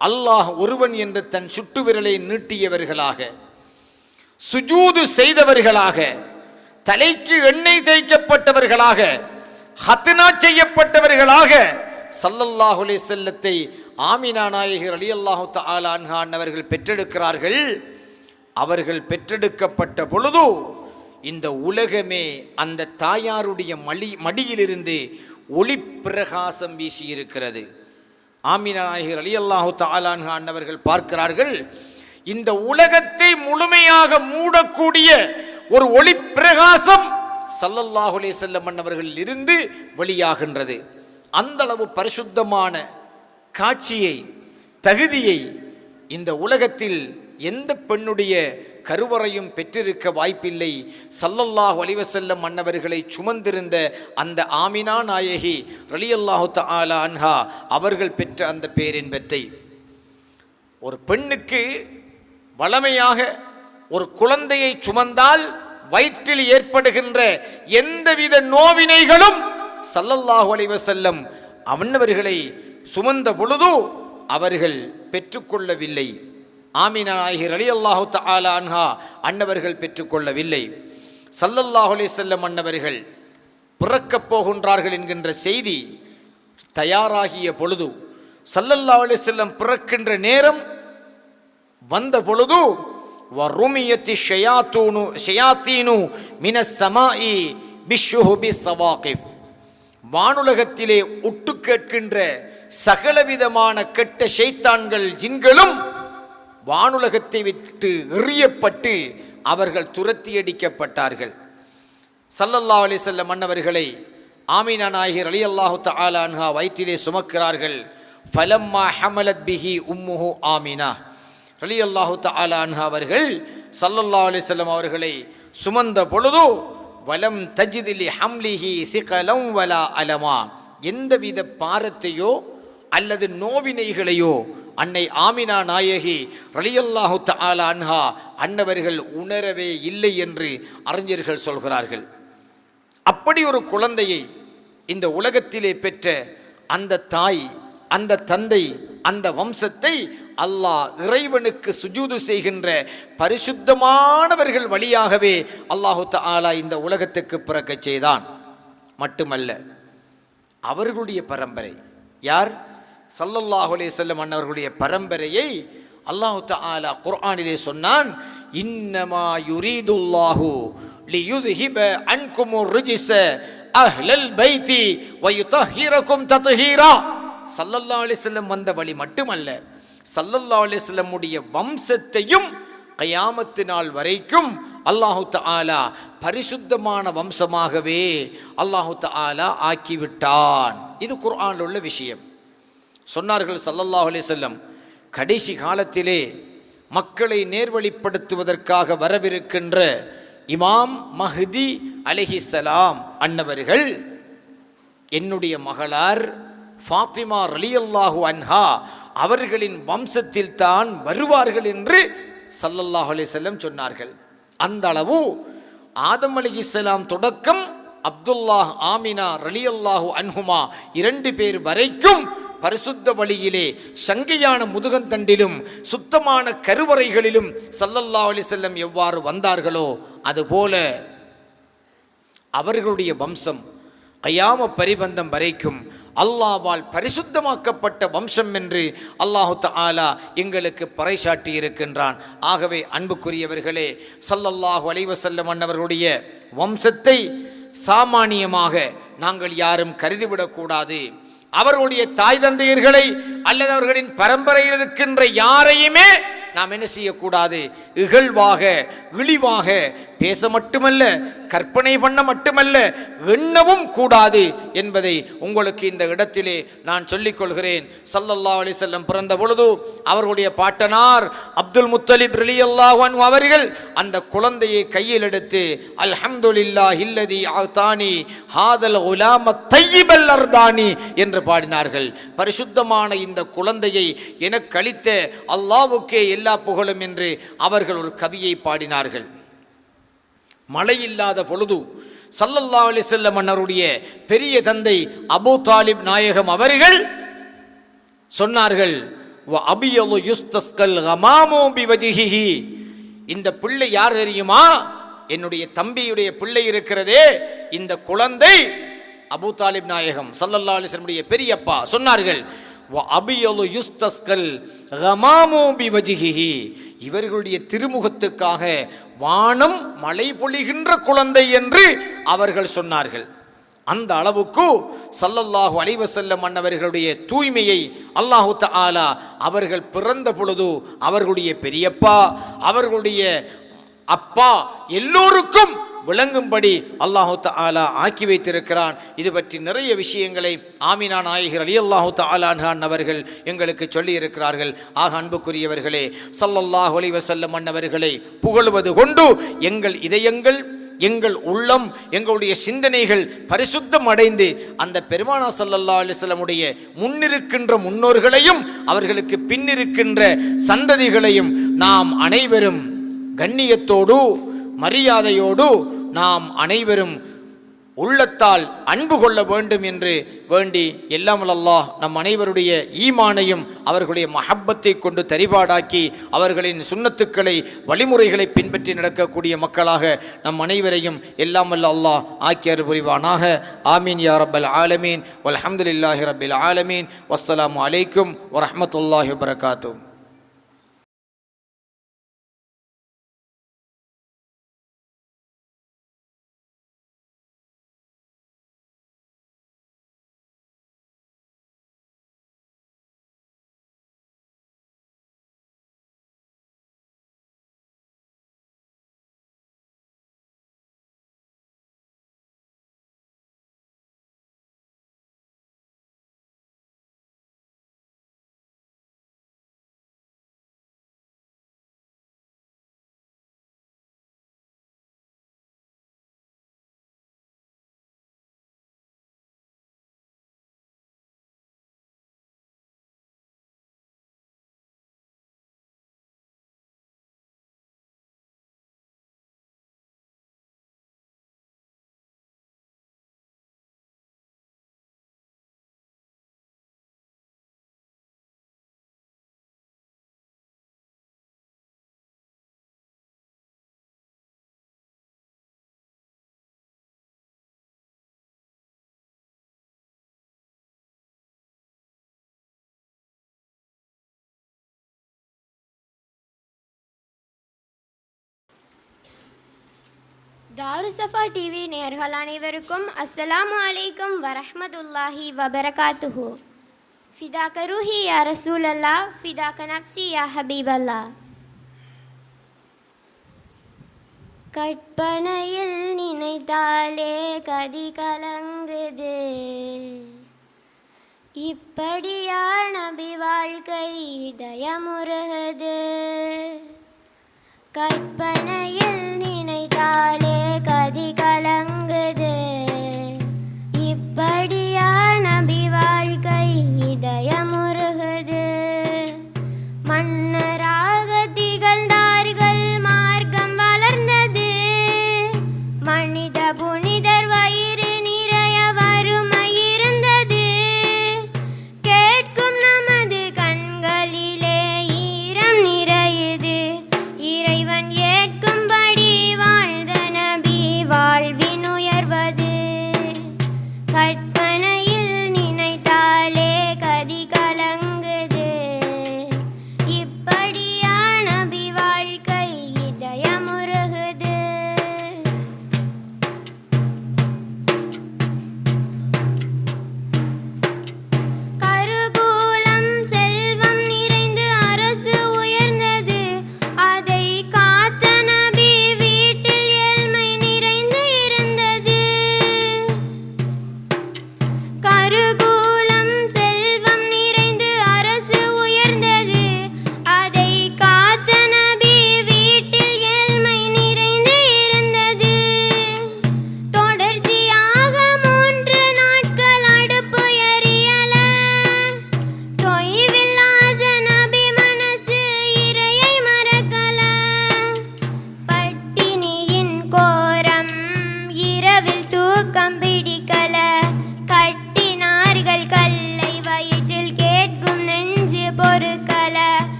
அல்லாஹ் ஒருவன் என்று தன் சுட்டு விரலை நீட்டியவர்களாக, சுஜூது செய்தவர்களாக, தலைக்கு எண்ணெய் தேய்க்கப்பட்டவர்களாக, ஹத்னா செய்யப்பட்டவர்களாக ஸல்லல்லாஹு அலைஹி வஸல்லத்தை ஆமினா நாயகி ரலியல்லாஹு தஆலா அன்ஹா அவர்கள் பெற்றெடுக்கிறார்கள். அவர்கள் பெற்றெடுக்கப்பட்ட பொழுது இந்த உலகமே அந்த தாயாருடைய மடியிலிருந்து ஒளி பிரகாசம் வீசி இருக்கிறது. ஆமினா நாயகி ரலியல்லாஹு தஆலா அன்ஹா அவர்கள் பார்க்கிறார்கள், இந்த உலகத்தை முழுமையாக மூடக்கூடிய ஒரு ஒளி பிரகாசம் ஸல்லல்லாஹு அலைஹி வஸல்லம் அவர்களில் இருந்து வெளியாகின்றது. அந்த அளவு பரிசுத்தமான காட்சியை, தகுதியை இந்த உலகத்தில் எந்த பெண்ணுடைய கருவறையும் பெற்றிருக்க வாய்ப்பில்லை. ஸல்லல்லாஹு அலைஹி வஸல்லம் அன்னவர்களை சுமந்திருந்த அந்த ஆமினா நாயகி ரலியல்லாஹு தஆலா அன்ஹா அவர்கள் பெற்ற அந்த பேரின்பத்தை, ஒரு பெண்ணுக்கு வளமையாக ஒரு குழந்தையை சுமந்தால் வயிற்றில் ஏற்படுகின்ற எந்தவித நோவினைகளும் ஸல்லல்லாஹு அலைஹி வஸல்லம் அன்னவர்களை சுமந்த பொழுது அவர்கள் பெற்றுக்கொள்ளவில்லை. ஆமினா நாயகி ரலியல்லாஹு தஆலா அன்ஹா அன்னவர்கள் பெற்றுக்கொள்ளவில்லை. ஸல்லல்லாஹு அலைஹி வஸல்லம் அன்னவர்கள் பிறக்கப் போகின்றார்கள் என்கின்ற செய்தி தயாராகிய பொழுது, ஸல்லல்லாஹு அலைஹி வஸல்லம் பிறக்கின்ற நேரம் வந்த பொழுது, வறுமியத்தி ஷயாத்தீனு மினஸ் ஸமாஇ பிஷ்ஷுஹுபி ஸவாகிஃப், வானுலகத்திலே ஒட்டு கேட்கின்ற சகலவிதமான கெட்ட ஷைத்தான்கள் ஜின்களும் வானுலகத்தை விட்டு எறியப்பட்டு அவர்கள் துரத்தி அடிக்கப்பட்டார்கள். ஸல்லல்லாஹு அலைஹி வஸல்லம் அன்னவர்களை ஆமினா நாயகி ரலியல்லாஹு தஆலா அன்ஹா வயிற்றிலே சுமக்கிறார்கள். ஃபலம்மா ஹமலத் பிஹி உம்முஹு ஆமினா ரலியல்லாஹு தஆலா அன்ஹா அவர்கள் ஸல்லல்லாஹு அலைஹி வஸல்லம் அவர்களை சுமந்த பொழுது, வலம் தஜித் லி ஹம்லிஹி ஸிகலம் வலா அலமா, எந்தவித பாரத்தையோ அல்லது நோவினைகளையோ அன்னை ஆமினா நாயகி ரலியல்லாஹு தஆலா அன்ஹா அன்னவர்கள் உணரவே இல்லை என்று அறிஞர்கள் சொல்கிறார்கள். அப்படி ஒரு குழந்தையை இந்த உலகத்திலே பெற்ற அந்த தாய், அந்த தந்தை, அந்த வம்சத்தை அல்லாஹ் இறைவனுக்கு சுஜூது செய்கின்ற பரிசுத்தமானவர்கள் வழியாகவே அல்லாஹு தஆலா இந்த உலகத்துக்கு பிறக்கச் செய்தான். மட்டுமல்ல, அவர்களுடைய பரம்பரை யார்? ஸல்லல்லாஹு அலைஹி வஸல்லம் அன்னவர்களுடைய பரம்பரையை அல்லாஹு தஆலா குர்ஆனிலே சொன்னான், இன்னமா யுரீதுல்லாஹு லியுذஹிப அன்குமுர் ரிஜ்ஸ அஹ்லல் பைத்தி வயுதஹிரகும் தத்ஹீரா. ஸல்லல்லாஹு அலைஹி வஸல்லம் வந்த வழி மட்டுமல்ல, ஸல்லல்லாஹு அலைஹி வஸல்லம் உடைய வம்சத்தையும் கியாமத் நாள் வரைக்கும் அல்லாஹு தஆலா பரிசுத்தமான வம்சமாகவே அல்லாஹு தஆலா ஆக்கிவிட்டான். இது குர்ஆனில் உள்ள விஷயம். சொன்னார்கள் ஸல்லல்லாஹு அலைஹி வஸல்லம், கடைசி காலத்திலே மக்களை நேர்வழிப்படுத்துவதற்காக வரவிருக்கின்ற இமாம் மஹ்தி அலைஹிஸ்ஸலாம் அன்னவர்கள் என்னுடைய மகளார் ஃபாத்திமா ரலியல்லாஹு அன்ஹா அவர்களின் வம்சத்தில் தான் வருவார்கள் என்று ஸல்லல்லாஹு அலைஹி வஸல்லம் சொன்னார்கள். அந்த அளவு ஆதம் அலைஹிஸ்ஸலாம் தொடக்கம் அப்துல்லாஹ் ஆமினா ரலியல்லாஹு அன்ஹுமா 2 பேர் வரைக்கும் பரிசுத்த வழியிலே சங்கையான முதுகந்தண்டிலும் சுத்தமான கருவறைகளிலும் ஸல்லல்லாஹு அலைஹி வஸல்லம் எவ்வாறு வந்தார்களோ அதுபோல அவர்களுடைய வம்சம் கியாம பரிபந்தம் வரைக்கும் அல்லாஹ்வால் பரிசுத்தமாக்கப்பட்ட வம்சம் என்று அல்லாஹு தஆலா எங்களுக்கு பறைசாட்டி இருக்கின்றான். ஆகவே அன்புக்குரியவர்களே, ஸல்லல்லாஹு அலைஹி வஸல்லம் அன்னவர்களுடைய வம்சத்தை சாமானியமாக நாங்கள் யாரும் கருதிவிடக்கூடாது. அவர்களுடைய தாய் தந்தையர்களை அல்லது அவர்களின் பரம்பரையில் இருக்கின்ற யாரையுமே நாம் என்ன செய்யக்கூடாது? இகழ்வாக, இழிவாக பேச மட்டுமல்ல, கற்பனை பண்ண மட்டுமல்ல, எண்ணவும் கூடாது என்பதை உங்களுக்கு இந்த இடத்திலே நான் சொல்லிக் கொள்கிறேன். ஸல்லல்லாஹு அலைஹி வஸல்லம் பிறந்த பொழுது அவர்களுடைய பாட்டனார் அப்துல் முத்தலிப் ரலியல்லாஹு அன்ஹு அவர்கள் அந்த குழந்தையை கையில் எடுத்து அல்ஹம்துலில்லாஹில்லதி ஆதானி ஹாதல் குலாமத் தய்யிபல் அர்தானி என்று பாடினார்கள். பரிசுத்தமான இந்த குழந்தையை எனக்கு அளித்த அல்லாஹ்வுக்கே எல்லா புகழும் என்று அவர்கள் ஒரு கவியை பாடினார்கள். மழை இல்லாத பொழுது ஸல்லல்லாஹு அலைஹி வஸல்லம் அன்னருடைய பெரிய தந்தை அபூ தாலிப் நாயகம் அவர்கள் சொன்னார்கள், வ அபியது யுஸ்தஸ்கல் கமாமு பிவஜிஹி, இந்த பிள்ளை யார் தெரியுமா? என்னுடைய தம்பியுடைய பிள்ளை இருக்கிறதே, இந்த குழந்தை அபூ தாலிப் நாயகம் ஸல்லல்லாஹு அலைஹி வஸல்லம் உடைய பெரியப்பா சொன்னார்கள், வஅபியலு யுஸ்தஸ்கல் கமாமு பிவஜ்ஹிஹி, இவர்களுடைய திருமுகத்துக்காக வானம் மழை பொழிகின்ற குழந்தை என்று அவர்கள் சொன்னார்கள். அந்த அளவுக்கு ஸல்லல்லாஹு அலைஹி வஸல்லம் அன்னவர்களுடைய தூய்மையை அல்லாஹு தஆலா அவர்கள் பிறந்த பொழுது அவர்களுடைய பெரியப்பா, அவர்களுடைய அப்பா எல்லோருக்கும் விளங்கும்படி அல்லாஹு தஆலா ஆக்கி வைத்திருக்கிறான். இது பற்றி நிறைய விஷயங்களை ஆமினா நாயகர் ரலியல்லாஹு தஆலா அன்ஹா அவர்கள் எங்களுக்கு சொல்லி இருக்கிறார்கள். ஆக அன்புக்குரியவர்களே, ஸல்லல்லாஹு அலைஹி வஸல்லம் அன்னவர்களை புகழுவது கொண்டு எங்கள் இதயங்கள், எங்கள் உள்ளம், எங்களுடைய சிந்தனைகள் பரிசுத்தம் அடைந்து அந்த பெருமானா ஸல்லல்லாஹு அலைஹி வஸல்லமுடைய முன்னிருக்கின்ற முன்னோர்களையும் அவர்களுக்கு பின்னிருக்கின்ற சந்ததிகளையும் நாம் அனைவரும் கண்ணியத்தோடு மரியாதையோடு நாம் அனைவரும் உள்ளத்தால் அன்பு கொள்ள வேண்டும் என்று வேண்டி எல்லாம் அல்லாஹ் நம் அனைவருடைய ஈமானையும் அவர்களுடைய மஹப்பத்தை கொண்டு தரிபாடாக்கி அவர்களின் சுன்னத்துக்களை வழிமுறைகளை பின்பற்றி நடக்கக்கூடிய மக்களாக நம் அனைவரையும் எல்லாம் வல்ல அல்லாஹ் ஆக்கி அருள் புரிவானாக. ஆமீன் யா ரப்பல் ஆலமீன். வல்ஹம்துலில்லாஹி ரப்பில் ஆலமீன். வஸ்ஸலாமு அலைக்கும் வரஹ்மத்துல்லாஹி வபரகாத்துஹு. தாருசஃபா டிவி நேயர்கள் அனைவருக்கும் அஸ்ஸலாமு அலைக்கும் வரஹ்மத்துல்லாஹி வபரகாத்துஹு. ஃபிதாக்க ரூஹி யா ரசூலல்லாஹ், ஃபிதாக்க நப்சி யா ஹபீபல்லாஹ். கற்பனையில் நினைத்தாலே கதி கலங்குது, இப்படியா நபி வாழ்க்கை இதயமுருகுது. கற்பனையில் நினைத்தாலே கதி கலங்குது, இப்படியா நபி வாழ்க்கை இதயமுருகுது. மன்னராக திகழ்ந்தார்கள், மார்க்கம் வளர்ந்தது, மனித புனிதர் வயிறு நிறைய வறுமை இருந்தது. கேட்கும் நமது கண்களிலே ஈரம் நிறையுது, இறைவன் ஏற்கும்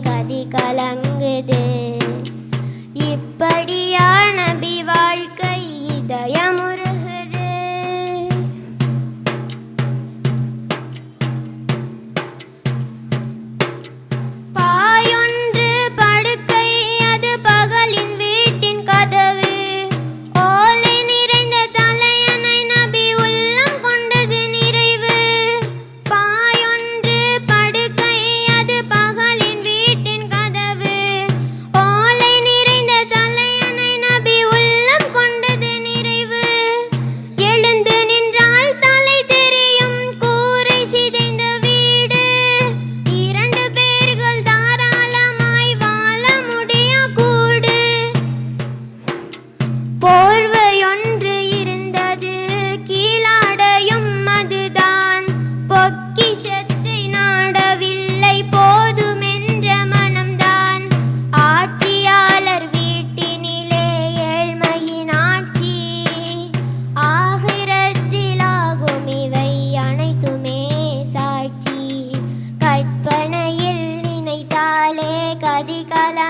கதி கலங்குது. இப்படியான நபி வாழ்க்கை இதயமுருகுது. பாயொன்று படுக்கை அது பகலின் வீட்டின் கதவு. ஓலை நிறைந்த தலையணை நபி உள்ளம் கொண்டது நிறைவு. பாயொன்று படுக்கை அது பகலின் வீட்டின் கதவு. ஓலை நிறைந்த தலையணை நபி உள்ளம் கொண்டது நிறைவு. எழுந்து நின்றால் தலை தெரியும் கூரை சிதைந்த வீடு. இரண்டு பேர்கள் தாராளமாய் வாழ முடிய கூடு. போர்வையொன்று இருந்தது கீழாடையும் அதுதான். பொக்கிஷத்தை நாடவில்லை போதுமென்ற மனம்தான். ஆட்சியாளர் வீட்டினிலே ஏழ்மையின் ஆட்சி. ஆகிரத்திலாகும் இவை அனைத்துமே சாட்சி. கற்பனையில் நினைத்தாலே கதி கலங்குது.